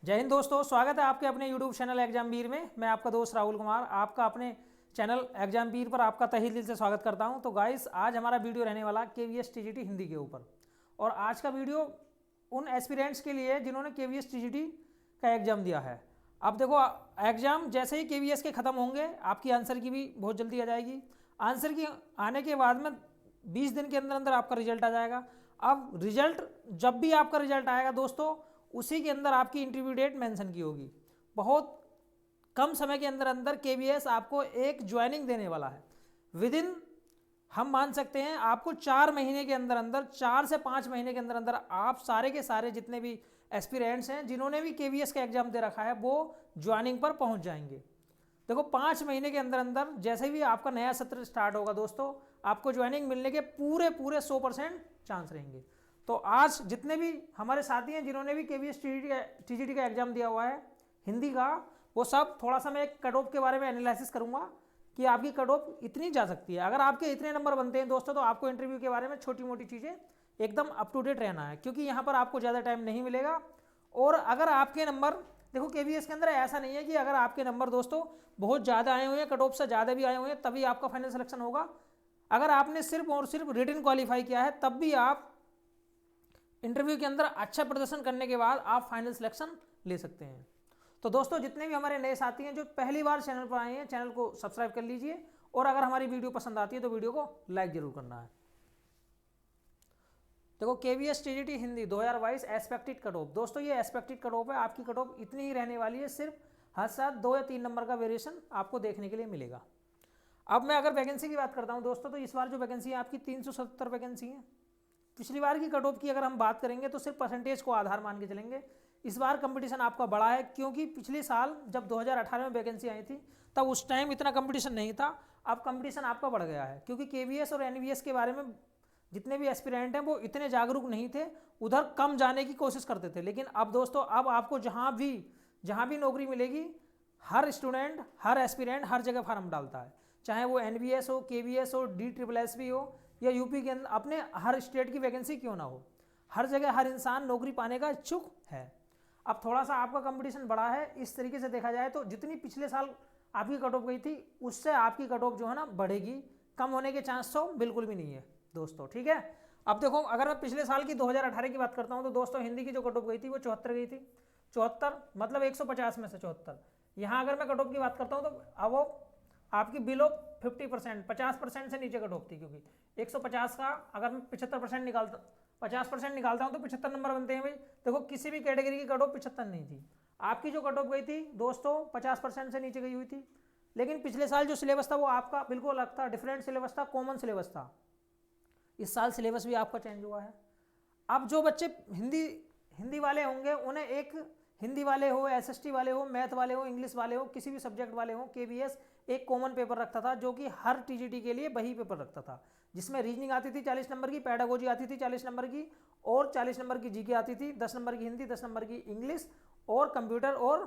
जय हिंद दोस्तों, स्वागत है आपके अपने YouTube चैनल एग्जामवीर में। मैं आपका दोस्त राहुल कुमार आपका अपने चैनल एग्जामवीर पर आपका तहे दिल से स्वागत करता हूं। तो गाइस, आज हमारा वीडियो रहने वाला KVS TGT हिंदी के ऊपर। और आज का वीडियो उन एस्पिरेंट्स के लिए जिन्होंने KVS TGT का एग्जाम दिया है। अब देखो, एग्जाम जैसे ही KVS के ख़त्म होंगे, आपकी आंसर की भी बहुत जल्दी आ जाएगी। आंसर की आने के बाद में 20 दिन के अंदर अंदर आपका रिजल्ट आ जाएगा। अब रिजल्ट जब भी आपका रिजल्ट आएगा दोस्तों, उसी के अंदर आपकी इंटरव्यू डेट मेंशन की होगी। बहुत कम समय के अंदर अंदर KVS आपको एक ज्वाइनिंग देने वाला है। विद इन हम मान सकते हैं आपको 4 महीने के अंदर अंदर, 4 से 5 महीने के अंदर अंदर आप सारे के सारे जितने भी एस्पिरेंट्स हैं जिन्होंने भी KVS का एग्जाम दे रखा है वो ज्वाइनिंग पर पहुंच जाएंगे। देखो, 5 महीने के अंदर अंदर जैसे भी आपका नया सत्र स्टार्ट होगा दोस्तों, आपको ज्वाइनिंग मिलने के पूरे 100% चांस रहेंगे। तो आज जितने भी हमारे साथी हैं जिन्होंने भी KVS TGT का एग्जाम दिया हुआ है हिंदी का, वो सब थोड़ा सा मैं एक कट ऑफ के बारे में एनालिसिस करूंगा कि आपकी कट ऑफ इतनी जा सकती है। अगर आपके इतने नंबर बनते हैं दोस्तों, तो आपको इंटरव्यू के बारे में छोटी मोटी चीज़ें एकदम अप टू डेट रहना है, क्योंकि यहाँ पर आपको ज़्यादा टाइम नहीं मिलेगा। और अगर आपके नंबर, देखो KVS के अंदर ऐसा नहीं है कि अगर आपके नंबर दोस्तों बहुत ज़्यादा आए हुए हैं, कट ऑफ से ज़्यादा भी आए हुए हैं, तभी आपका फाइनल सिलेक्शन होगा। अगर आपने सिर्फ और सिर्फ रिटन क्वालिफाई किया है, तब भी आप इंटरव्यू के अंदर अच्छा प्रदर्शन करने के बाद आप फाइनल सिलेक्शन ले सकते हैं। तो दोस्तों, जितने भी हमारे नए साथी हैं जो पहली बार चैनल पर आए हैं, चैनल को सब्सक्राइब कर लीजिए। और अगर हमारी वीडियो पसंद आती है तो वीडियो को लाइक जरूर करना है। देखो, KVS TGT Hindi 2022 expected cut off. दोस्तों, ये एस्पेक्टेड कट ऑफ है, आपकी कट ऑफ इतनी ही रहने वाली है। सिर्फ हर साथ 2 या 3 नंबर का वेरिएशन आपको देखने के लिए मिलेगा। अब मैं अगर वैकेंसी की बात करता हूं दोस्तों, तो इस बार जो वैकेंसी है आपकी 370 वैकेंसी है। पिछली बार की कट ऑफ की अगर हम बात करेंगे तो सिर्फ परसेंटेज को आधार मान के चलेंगे। इस बार कंपटीशन आपका बड़ा है, क्योंकि पिछले साल जब 2018 में वैकेंसी आई थी तब उस टाइम इतना कंपटीशन नहीं था। अब कंपटीशन आपका बढ़ गया है, क्योंकि KVS और NVS के बारे में जितने भी एस्पिरेंट हैं वो इतने जागरूक नहीं थे, उधर कम जाने की कोशिश करते थे। लेकिन अब दोस्तों, अब आपको जहाँ भी नौकरी मिलेगी, हर स्टूडेंट, हर एस्पिरेंट हर जगह फार्म डालता है, चाहे वो NVS हो, KVS हो, DSSB हो या यूपी के अंदर अपने हर स्टेट की वैकेंसी क्यों ना हो, हर जगह हर इंसान नौकरी पाने का इच्छुक है। अब थोड़ा सा आपका कंपटीशन बढ़ा है। इस तरीके से देखा जाए तो जितनी पिछले साल आपकी कट ऑफ गई थी, उससे आपकी कट ऑफ जो है ना बढ़ेगी। कम होने के चांस तो बिल्कुल भी नहीं है दोस्तों, ठीक है। अब देखो, अगर मैं पिछले साल की 2018 की बात करता हूँ तो दोस्तों, हिंदी की जो कट ऑफ गई थी वो 74 गई थी। 74 मतलब 150 में से 74। यहाँ अगर मैं कट ऑफ की बात करता हूँ तो अब वो आपकी बिलो 50%, 50% से नीचे कट ऑफ थी, क्योंकि 150 का अगर मैं 75% निकालता, 50% निकालता हूँ तो 75 नंबर बनते हैं भाई। देखो, किसी भी कैटेगरी की कट ऑफ 75 नहीं थी। आपकी जो कट ऑफ गई थी दोस्तों 50% से नीचे गई हुई थी। लेकिन पिछले साल जो सिलेबस था वो आपका बिल्कुल अलग था, डिफरेंट सिलेबस था, कॉमन सिलेबस था। इस साल सिलेबस भी आपका चेंज हुआ है। अब जो बच्चे हिंदी वाले होंगे, उन्हें एक हिंदी वाले हो, SST वाले हो, मैथ वाले हो, इंग्लिश वाले हो, किसी भी सब्जेक्ट वाले हो, KVS एक कॉमन पेपर रखता था जो कि हर TGT के लिए वही पेपर रखता था, जिसमें रीजनिंग आती थी 40 नंबर की, पैडागोजी आती थी 40 नंबर की, और 40 नंबर की GK आती थी, 10 नंबर की हिंदी, 10 नंबर की इंग्लिश, और कंप्यूटर और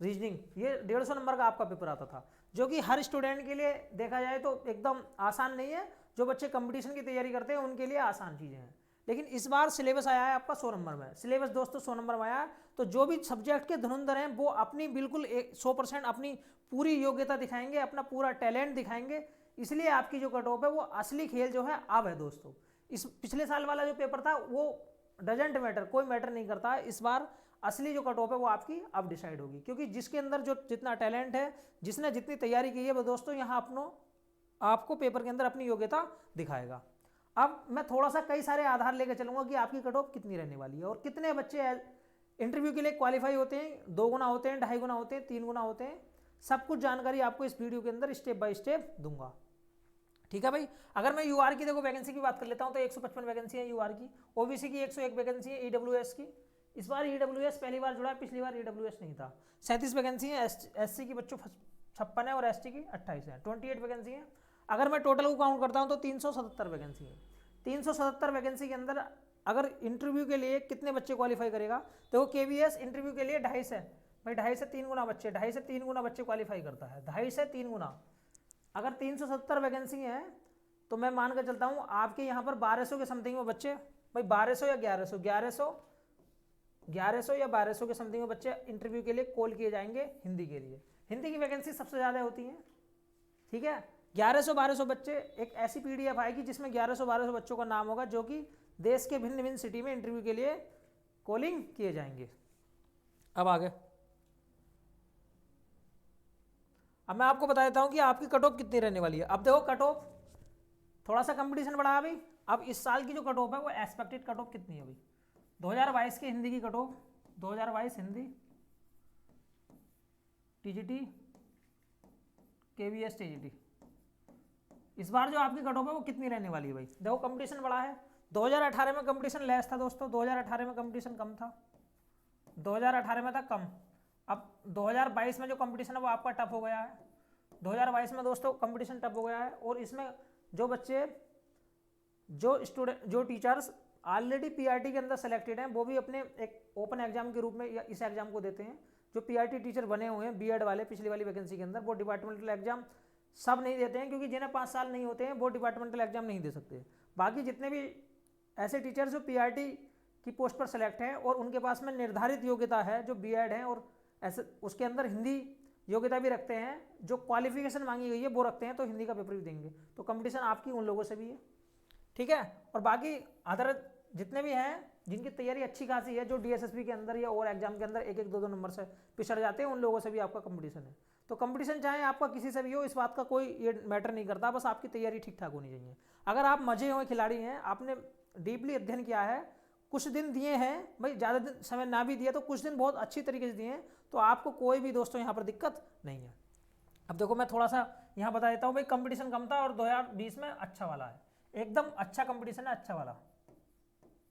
रीजनिंग। ये 150 नंबर का आपका पेपर आता था, जो कि हर स्टूडेंट के लिए देखा जाए तो एकदम आसान नहीं है। जो बच्चे कंपटीशन की तैयारी करते हैं उनके लिए आसान चीज़ें हैं। लेकिन इस बार सिलेबस आया है आपका 100 नंबर में। सिलेबस दोस्तों 100 नंबर में आया है, तो जो भी सब्जेक्ट के धुरंधर हैं वो अपनी बिल्कुल 100% अपनी पूरी योग्यता दिखाएंगे, अपना पूरा टैलेंट दिखाएंगे। इसलिए आपकी जो कट ऑफ है वो असली खेल जो है अब है दोस्तों। इस पिछले साल वाला जो पेपर था वो डजेंट मैटर, कोई मैटर नहीं करता है। इस बार असली जो कट ऑफ है वो आपकी अब डिसाइड होगी, क्योंकि जिसके अंदर जो जितना टैलेंट है, जिसने जितनी तैयारी की है, वो दोस्तों यहाँ आपको पेपर के अंदर अपनी योग्यता दिखाएगा। अब मैं थोड़ा सा कई सारे आधार लेकर चलूंगा कि आपकी कट ऑफ कितनी रहने वाली है और कितने बच्चे इंटरव्यू के लिए क्वालिफाई होते हैं। 2 गुना होते हैं, 2.5 गुना होते हैं, 3 गुना होते हैं। सब कुछ जानकारी आपको इस वीडियो के अंदर स्टेप बाय स्टेप दूंगा, ठीक है भाई। अगर मैं UR की देखो वैकेंसी की बात कर लेता हूं तो 155 वैकेंसी है UR की। OBC की 101 वैकेंसी है। EWS की इस बार EWS पहली बार जुड़ा है, पिछली बार EWS नहीं था। 37 वैकेंसी है। SC की बच्चों 56 है और ST की 28 है। 28 वैकेंसी है। अगर मैं टोटल को काउंट करता हूं तो 377 वैकेंसी है। 377 वैकेंसी के अंदर अगर इंटरव्यू के लिए कितने बच्चे क्वालिफाई करेगा, तो KVS इंटरव्यू के लिए 2.5 है भाई, 2.5 से 3 गुना बच्चे, 2.5 से 3 गुना बच्चे क्वालिफाई करता है, 2.5 से 3 गुना। अगर 370 वैकेंसी है तो मैं मान कर चलता हूँ आपके यहाँ पर 1200 के समथिंग में बच्चे, भाई 1200 या 1100, 1100 या 1200 के समथिंग में बच्चे इंटरव्यू के लिए कॉल किए जाएंगे हिंदी के लिए। हिंदी की वैकेंसी सबसे ज़्यादा होती है, ठीक है। 1100-1200 बच्चे, एक ऐसी PDF आएगी जिसमें 1100-1200 बच्चों का नाम होगा जो कि देश के भिन्न भिन्न सिटी में इंटरव्यू के लिए कॉलिंग किए जाएंगे। अब आगे, अब मैं आपको बता देता हूं कि आपकी कट ऑफ कितनी रहने वाली है। अब देखो कट ऑफ थोड़ा सा कंपटीशन बढ़ा अभी। अब इस साल की जो कट ऑफ है वो एक्सपेक्टेड कट ऑफ कितनी है अभी 2022 की हिंदी की cut off, 2022 Hindi TGT KVS TGT, इस बार जो आपकी कट ऑफ है वो कितनी रहने वाली है भाई। देखो कंपटीशन बढ़ा है। 2018 में कंपटीशन लेस था दोस्तों, 2018 में कंपटीशन कम था, 2018 में था कम। अब 2022 में जो कंपटीशन है वो आपका टफ हो गया है। 2022 में दोस्तों कंपटीशन टफ हो गया है और इसमें जो बच्चे, जो स्टूडेंट, जो टीचर्स ऑलरेडी PRT के अंदर सेलेक्टेड हैं वो भी अपने एक ओपन एग्जाम के रूप में या इस एग्जाम को देते हैं। जो PRT टीचर बने हुए हैं B.Ed वाले पिछली वाली वैकेंसी के अंदर, वो डिपार्टमेंटल एग्जाम सब नहीं देते हैं, क्योंकि जिन्हें 5 साल नहीं होते हैं वो डिपार्टमेंटल एग्जाम नहीं दे सकते। बाकी जितने भी ऐसे टीचर्स जो PRT की पोस्ट पर सेलेक्ट हैं और उनके पास में निर्धारित योग्यता है जो B.Ed है और ऐसे उसके अंदर हिंदी योग्यता भी रखते हैं, जो क्वालिफिकेशन मांगी गई है वो रखते हैं, तो हिंदी का पेपर भी देंगे। तो कंपटीशन आपकी उन लोगों से भी है, ठीक है। और बाकी अदर जितने भी हैं जिनकी तैयारी अच्छी खासी है, जो DSSP के अंदर या और एग्जाम के अंदर 1-1, 2-2 नंबर से पिछड़ जाते हैं, उन लोगों से भी आपका कंपटीशन है। तो कंपटीशन चाहे आपका किसी से भी हो, इस बात का कोई ये मैटर नहीं करता, बस आपकी तैयारी ठीक ठाक होनी चाहिए। अगर आप मजे हुए खिलाड़ी हैं, आपने डीपली अध्ययन किया है, कुछ दिन दिए हैं भाई, ज़्यादा दिन समय ना भी दिया तो कुछ दिन बहुत अच्छी तरीके से दिए हैं, तो आपको कोई भी दोस्तों यहाँ पर दिक्कत नहीं है। अब देखो मैं थोड़ा सा यहाँ बता देता हूँ भाई, कंपटीशन कम था और 2020 में अच्छा वाला है, एकदम अच्छा कंपटीशन है, अच्छा वाला,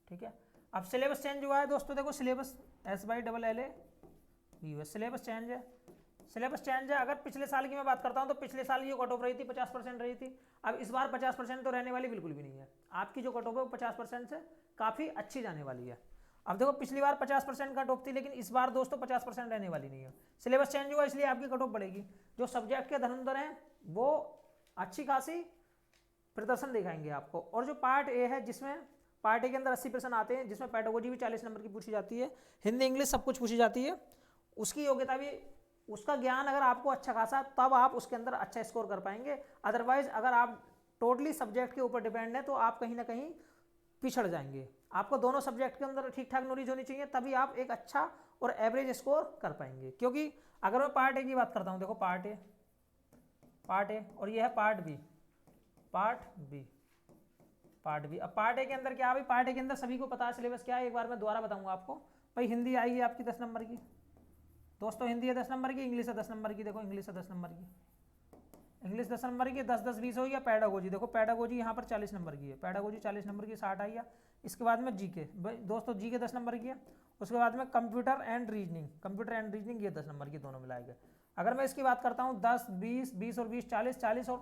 ठीक है। अब सिलेबस चेंज हुआ है दोस्तों, देखो सिलेबस SYLLA सिलेबस चेंज है, सिलेबस चेंज है। अगर पिछले साल की मैं बात करता हूँ तो पिछले साल ये कट ऑफ रही थी 50% रही थी, अब इस बार 50% तो रहने वाली बिल्कुल भी नहीं है। आपकी जो कट ऑफ है वो 50% से काफ़ी अच्छी जाने वाली है। अब देखो पिछली बार 50% कट ऑफ थी, लेकिन इस बार दोस्तों 50% रहने वाली नहीं है। सिलेबस चेंज हुआ इसलिए आपकी कट ऑफ बढ़ेगी। जो सब्जेक्ट के धनुर्धर हैं वो अच्छी खासी प्रदर्शन दिखाएंगे आपको। और जो पार्ट ए है, जिसमें पार्ट ए के अंदर 80% आते हैं, जिसमें पेडागोजी भी 40 नंबर की पूछी जाती है, हिंदी इंग्लिश सब कुछ पूछी जाती है, उसकी योग्यता भी, उसका ज्ञान अगर आपको अच्छा खासा, तब आप उसके अंदर अच्छा स्कोर कर पाएंगे। अदरवाइज अगर आप टोटली सब्जेक्ट के ऊपर डिपेंड है तो आप कहीं ना कहीं पिछड़ जाएंगे। आपको दोनों सब्जेक्ट के अंदर ठीक ठाक नॉलेज होनी चाहिए, तभी आप एक अच्छा और एवरेज स्कोर कर पाएंगे। क्योंकि अगर मैं पार्ट ए की बात करता हूँ, देखो पार्ट ए और ये है पार्ट बी। अब पार्ट ए के अंदर क्या है भाई, पार्ट ए के अंदर सभी को पता है सिलेबस क्या है, एक बार मैं दोबारा बताऊंगा आपको। भाई हिंदी आएगी आपकी 10 नंबर की दोस्तों, हिंदी है 10 नंबर की, इंग्लिश है 10 नंबर की, देखो इंग्लिश है 10 नंबर की, इंग्लिश 10 नंबर की, 10-10-20 हो गया। पैडागोजी देखो, पैडागोजी यहाँ पर 40 नंबर की है, पैडागोजी 40 नंबर की 60 आई है। इसके बाद में जीके, भाई दोस्तों जीके 10 नंबर की है। उसके बाद में कंप्यूटर एंड रीजनिंग, ये 10 नंबर की दोनों मिलाएगा। अगर मैं इसकी बात करता हूँ 10, 20 और 20, 40 और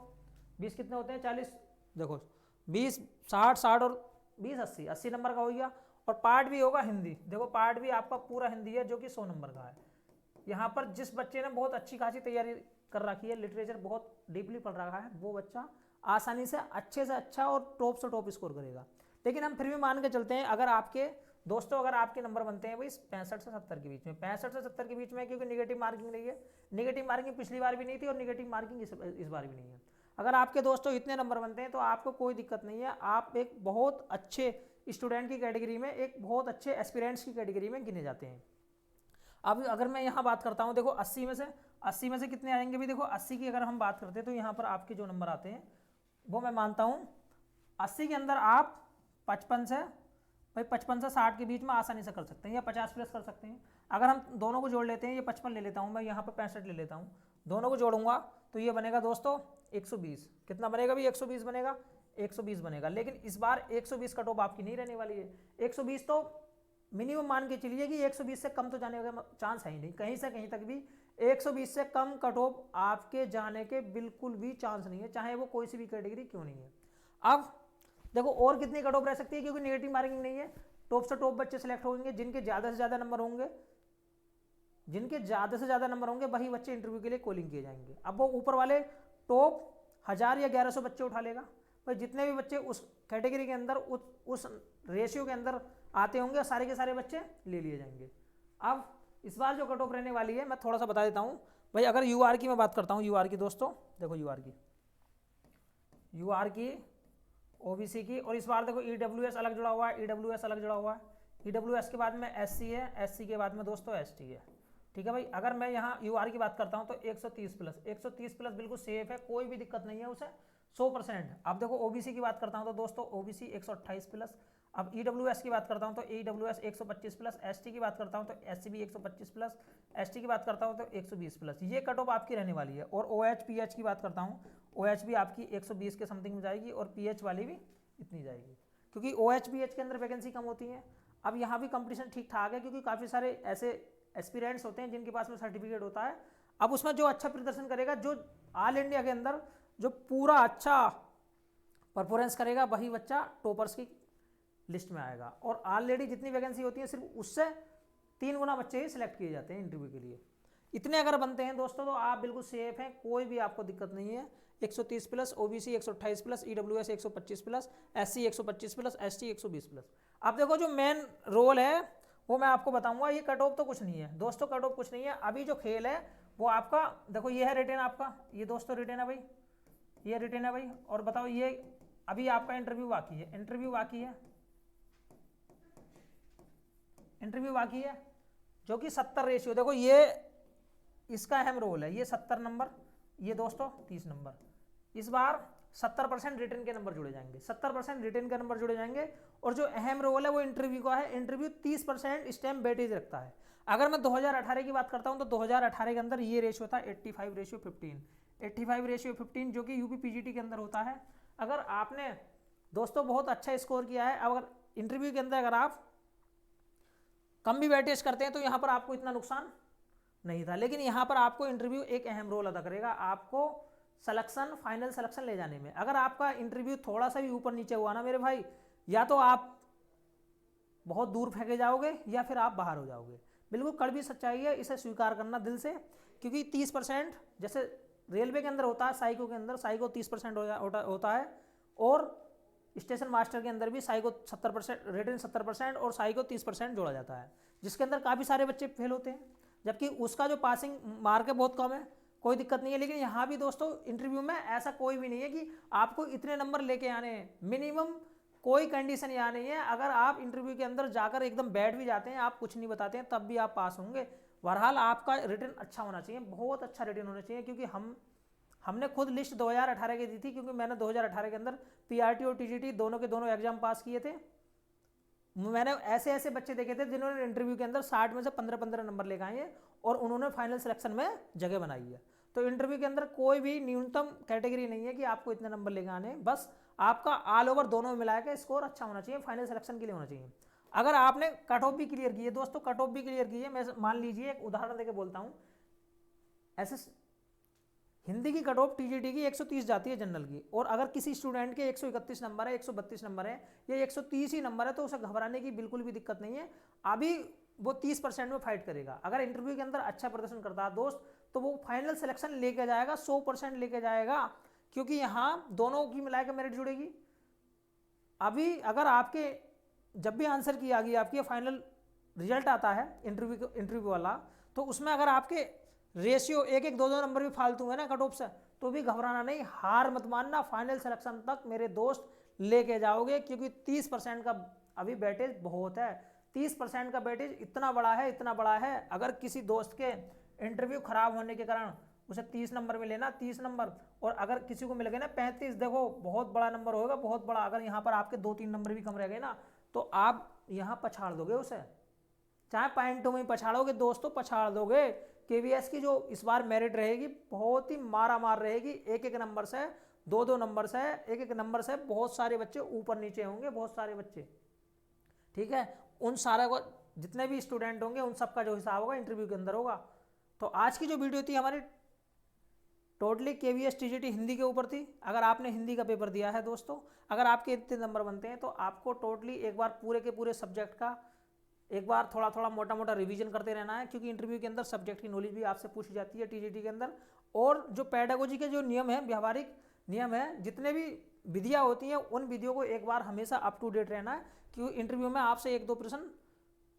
20 कितने होते हैं, 40, देखो 20, 60 और 20, 80 नंबर का हो गया। और पार्ट भी होगा हिंदी, देखो पार्ट भी आपका पूरा हिंदी है जो कि 100 नंबर का है। यहाँ पर जिस बच्चे ने बहुत अच्छी खासी तैयारी कर रखी है, लिटरेचर बहुत डीपली पढ़ रखा है, वो बच्चा आसानी से अच्छे से अच्छा और टॉप से टॉप स्कोर करेगा। लेकिन हम फिर भी मान के चलते हैं, अगर आपके दोस्तों अगर आपके नंबर बनते हैं भाई 65 से 70 के बीच में, 65 से 70 के बीच में, क्योंकि निगेटिव मार्किंग नहीं है, निगेटिव मार्किंग पिछली बार भी नहीं थी और निगेटिव मार्किंग इस बार भी नहीं है। अगर आपके दोस्तों इतने नंबर बनते हैं तो आपको कोई दिक्कत नहीं है, आप एक बहुत अच्छे स्टूडेंट की कैटेगरी में, एक बहुत अच्छे एस्पिरेंट्स की कैटेगरी में गिने जाते हैं। अब अगर मैं यहाँ बात करता हूँ, देखो 80 में से कितने आएंगे भी, देखो 80 की अगर हम बात करते हैं तो यहाँ पर आपके जो नंबर आते हैं वो मैं मानता हूँ 80 के अंदर आप 55 से 60 के बीच में आसानी से कर सकते हैं, या 50 प्लस कर सकते हैं। अगर हम दोनों को जोड़ लेते हैं, ये 55 ले लेता हूँ मैं, यहाँ पर 65 ले लेता हूँ, दोनों को जोड़ूंगा तो ये बनेगा दोस्तों 120। कितना बनेगा भी, 120 बनेगा, 120 बनेगा। लेकिन इस बार 120 कट ऑफ आपकी नहीं रहने वाली है। 120 तो मिनिमम मान के चलिए कि 120 से कम तो जाने का चांस है ही नहीं, कहीं से कहीं तक भी 120 से कम कट ऑफ आपके जाने के बिल्कुल भी चांस नहीं है, चाहे वो कोई सी भी कैटेगरी क्यों नहीं है। अब देखो और कितनी कट ऑफ रह सकती है, क्योंकि नेगेटिव मार्किंग नहीं है, टॉप से टॉप बच्चे सेलेक्ट होंगे, जिनके ज़्यादा से ज़्यादा नंबर होंगे, वही बच्चे इंटरव्यू के लिए कॉलिंग किए जाएंगे। अब वो ऊपर वाले टॉप 1000 या 1100 बच्चे उठा लेगा, भाई जितने भी बच्चे उस कैटेगरी के अंदर उस रेशियो के अंदर आते होंगे, सारे के सारे बच्चे ले लिए जाएंगे। अब इस बार जो कट ऑफ रहने वाली है मैं थोड़ा सा बता देता हूँ भाई। अगर यूआर की मैं बात करता हूँ, यूआर की दोस्तों देखो, यूआर की ओबीसी की, और इस बार देखो ईडब्ल्यूएस अलग जुड़ा हुआ है, ईडब्ल्यूएस अलग जुड़ा हुआ है, ईडब्ल्यूएस के बाद में एससी है, एससी के बाद में दोस्तों एसटी है। ठीक है भाई, अगर मैं यहाँ यूआर की बात करता हूँ तो 130 प्लस बिल्कुल सेफ है, कोई भी दिक्कत नहीं है उसे 100%। अब देखो ओबीसी की बात करता हूँ तो दोस्तों ओबीसी 128 प्लस। अब ईडब्ल्यूएस की बात करता हूँ तो ईडब्ल्यूएस 125 प्लस, एसटी की बात करता हूँ तो एससी भी 125 प्लस, एसटी की बात करता हूँ तो 120 प्लस। ये कट ऑफ आपकी रहने वाली है। और ओएच पीएच की बात करता हूँ, ओएच भी आपकी 120 के समथिंग में जाएगी और पीएच वाली भी इतनी जाएगी, क्योंकि ओएच पीएच के अंदर वैकेंसी कम होती है। अब यहाँ भी कंपटीशन ठीक ठाक है, क्योंकि काफ़ी सारे ऐसे एस्पिरेंट्स होते हैं जिनके पास में सर्टिफिकेट होता है। अब उसमें जो अच्छा प्रदर्शन करेगा, जो ऑल इंडिया के अंदर जो पूरा अच्छा परफॉर्मेंस करेगा, वही बच्चा टॉपर्स की लिस्ट में आएगा। और ऑलरेडी जितनी वैकेंसी होती है सिर्फ उससे 3 गुना बच्चे ही सिलेक्ट किए जाते हैं इंटरव्यू के लिए। इतने अगर बनते हैं दोस्तों तो आप बिल्कुल सेफ हैं, कोई भी आपको दिक्कत नहीं है। 130 plus, OBC 128 plus, EWS 125 plus, SC 125 plus, ST 120 plus. अब देखो जो मेन रोल है वो मैं आपको बताऊंगा। ये कट ऑफ तो कुछ नहीं है दोस्तों, कट ऑफ कुछ नहीं है। अभी जो खेल है वो आपका देखो, ये है रिटेन आपका, ये दोस्तों रिटेन है भाई, ये रिटेन है भाई। और बताओ ये अभी आपका इंटरव्यू बाकी है, इंटरव्यू बाकी है, इंटरव्यू बाकी है, जो कि 70 रेशियो। देखो ये इसका अहम रोल है, ये 70 नंबर, ये दोस्तों 30 नंबर। इस बार 70% रिटर्न के नंबर जुड़े जाएंगे, 70% रिटर्न के नंबर जुड़े जाएंगे। और जो अहम रोल है वो इंटरव्यू का है। इंटरव्यू 30% स्टैम्प वेटेज रखता है। अगर मैं 2018 की बात करता हूं तो 2018 के अंदर ये रेशियो था 85:15, 85:15 जो कि यूपी पीजीटी के अंदर होता है। अगर आपने दोस्तों बहुत अच्छा स्कोर किया है, अगर इंटरव्यू के अंदर अगर आप कम भी वेटेज करते हैं तो यहाँ पर आपको इतना नुकसान नहीं था। लेकिन यहाँ पर आपको इंटरव्यू एक अहम रोल अदा करेगा, आपको सिलेक्शन, फाइनल सिलेक्शन ले जाने में। अगर आपका इंटरव्यू थोड़ा सा भी ऊपर नीचे हुआ ना मेरे भाई, या तो आप बहुत दूर फेंके जाओगे या फिर आप बाहर हो जाओगे। बिल्कुल कड़वी सच्चाई है, इसे स्वीकार करना दिल से। क्योंकि 30% जैसे रेलवे के अंदर होता है, साइको के अंदर साइको 30% होता है, और स्टेशन मास्टर के अंदर भी साइको 70%, रिटन 70% और साइको 30% जोड़ा जाता है, जिसके अंदर काफ़ी सारे बच्चे फेल होते हैं। जबकि उसका जो पासिंग मार्क है बहुत कम है, कोई दिक्कत नहीं है। लेकिन यहाँ भी दोस्तों इंटरव्यू में ऐसा कोई भी नहीं है कि आपको इतने नंबर लेके आने हैं, मिनिमम कोई कंडीशन यहाँ नहीं है। अगर आप इंटरव्यू के अंदर जाकर एकदम बैठ भी जाते हैं, आप कुछ नहीं बताते हैं, तब भी आप पास होंगे। बहरहाल आपका रिटर्न अच्छा होना चाहिए, बहुत अच्छा रिटर्न होना चाहिए। क्योंकि हमने खुद लिस्ट 2018 की दी थी, क्योंकि मैंने 2018 के अंदर पीआरटी और टीजीटी दोनों के दोनों एग्जाम पास किए थे। मैंने ऐसे ऐसे बच्चे देखे थे जिन्होंने इंटरव्यू के अंदर 60 में से 15-15 नंबर लेकर आए हैं और उन्होंने फाइनल सिलेक्शन में जगह बनाई है। तो इंटरव्यू के अंदर कोई भी न्यूनतम कैटेगरी नहीं है कि आपको इतने नंबर लेकर आने, बस आपका ऑल ओवर दोनों में मिला के स्कोर अच्छा होना चाहिए, फाइनल सिलेक्शन के लिए होना चाहिए। अगर आपने कट ऑफ भी क्लियर की है दोस्तों, कट ऑफ भी क्लियर की है, मैं मान लीजिए एक उदाहरण देके बोलता हूँ, ऐसे हिंदी की कट ऑफ टीजीटी की 130 जाती है जनरल की, और अगर किसी स्टूडेंट के 131 नंबर है, 132 नंबर है या 130 ही नंबर है, तो उसे घबराने की बिल्कुल भी दिक्कत नहीं है। अभी वो 30% में फाइट करेगा। अगर इंटरव्यू के अंदर अच्छा प्रदर्शन करता है दोस्त, तो वो फाइनल सिलेक्शन लेके जाएगा, 100% लेके जाएगा, क्योंकि यहाँ दोनों की मिलाकर मेरिट जुड़ेगी। अभी अगर आपके जब भी आंसर की आ गई, आपकी फाइनल रिजल्ट आता है इंटरव्यू वाला, तो उसमें अगर आपके रेशियो 1-1, 2-2 नंबर भी फालतू है ना कट ऑफ से, तो भी घबराना नहीं, हार मत मानना, फाइनल सिलेक्शन तक मेरे दोस्त लेके जाओगे। क्योंकि 30% का अभी वेटेज बहुत है, 30% का वेटेज इतना बड़ा है, इतना बड़ा है। अगर किसी दोस्त के इंटरव्यू खराब होने के कारण उसे 30 नंबर में लेना, 30 नंबर, और अगर किसी को मिल गए ना 35, देखो बहुत बड़ा नंबर होगा, बहुत बड़ा। अगर यहाँ पर आपके 2-3 नंबर भी कम रह गए ना, तो आप यहाँ पछाड़ दोगे उसे, चाहे पॉइंटों में पछाड़ोगे दोस्तों, पछाड़ दोगे। केवीएस की जो इस बार मेरिट रहेगी बहुत ही मारा मार रहेगी, 1-1 नंबर से, 2-2 नंबर से, 1-1 नंबर से बहुत सारे बच्चे ऊपर नीचे होंगे, बहुत सारे बच्चे। ठीक है, उन सारे को जितने भी स्टूडेंट होंगे उन सबका जो हिसाब होगा इंटरव्यू के अंदर होगा। तो आज की जो वीडियो थी हमारी टोटली केवीएस टीजीटी हिंदी के ऊपर थी। अगर आपने हिंदी का पेपर दिया है दोस्तों, अगर आपके इतने नंबर बनते हैं, तो आपको टोटली एक बार पूरे के पूरे सब्जेक्ट का एक बार थोड़ा थोड़ा मोटा मोटा रिवीजन करते रहना है। क्योंकि इंटरव्यू के अंदर सब्जेक्ट की नॉलेज भी आपसे पूछी जाती है टीजीटी के अंदर। और जो पेडागोजी के जो नियम है, व्यावहारिक नियम है, जितने भी विधियाँ होती हैं, उन विधियों को एक बार हमेशा अप टू डेट रहना है। कि इंटरव्यू में आपसे 1-2 प्रश्न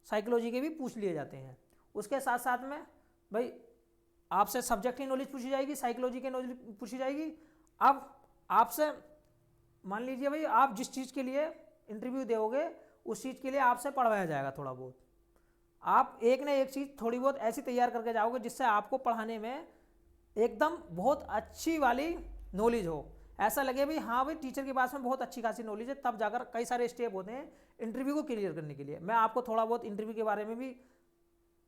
साइकोलॉजी के भी पूछ लिए जाते हैं। उसके साथ साथ में भाई आपसे सब्जेक्ट की नॉलेज पूछी जाएगी, साइकोलॉजी की नॉलेज पूछी जाएगी। अब आपसे मान लीजिए भाई आप जिस चीज़ के लिए इंटरव्यू दोगे उस चीज़ के लिए आपसे पढ़वाया जाएगा थोड़ा बहुत। आप एक ना एक चीज़ थोड़ी बहुत ऐसी तैयार करके जाओगे जिससे आपको पढ़ाने में एकदम बहुत अच्छी वाली नॉलेज हो, ऐसा लगे भाई हाँ भाई टीचर के पास में बहुत अच्छी खासी नॉलेज है। तब जाकर कई सारे स्टेप होते हैं इंटरव्यू को क्लियर करने के लिए। मैं आपको थोड़ा बहुत इंटरव्यू के बारे में भी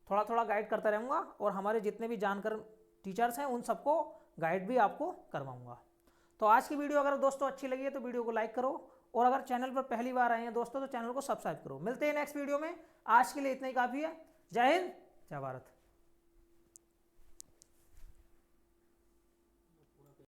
थोड़ा थोड़ा गाइड करता रहूँगा और हमारे जितने भी जानकार टीचर्स हैं उन सबको गाइड भी आपको करवाऊँगा। तो आज की वीडियो अगर दोस्तों अच्छी लगी है तो वीडियो को लाइक करो, और अगर चैनल पर पहली बार आए हैं दोस्तों तो चैनल को सब्सक्राइब करो। मिलते हैं नेक्स्ट वीडियो में, आज के लिए इतना ही काफ़ी है। जय हिंद, जय भारत।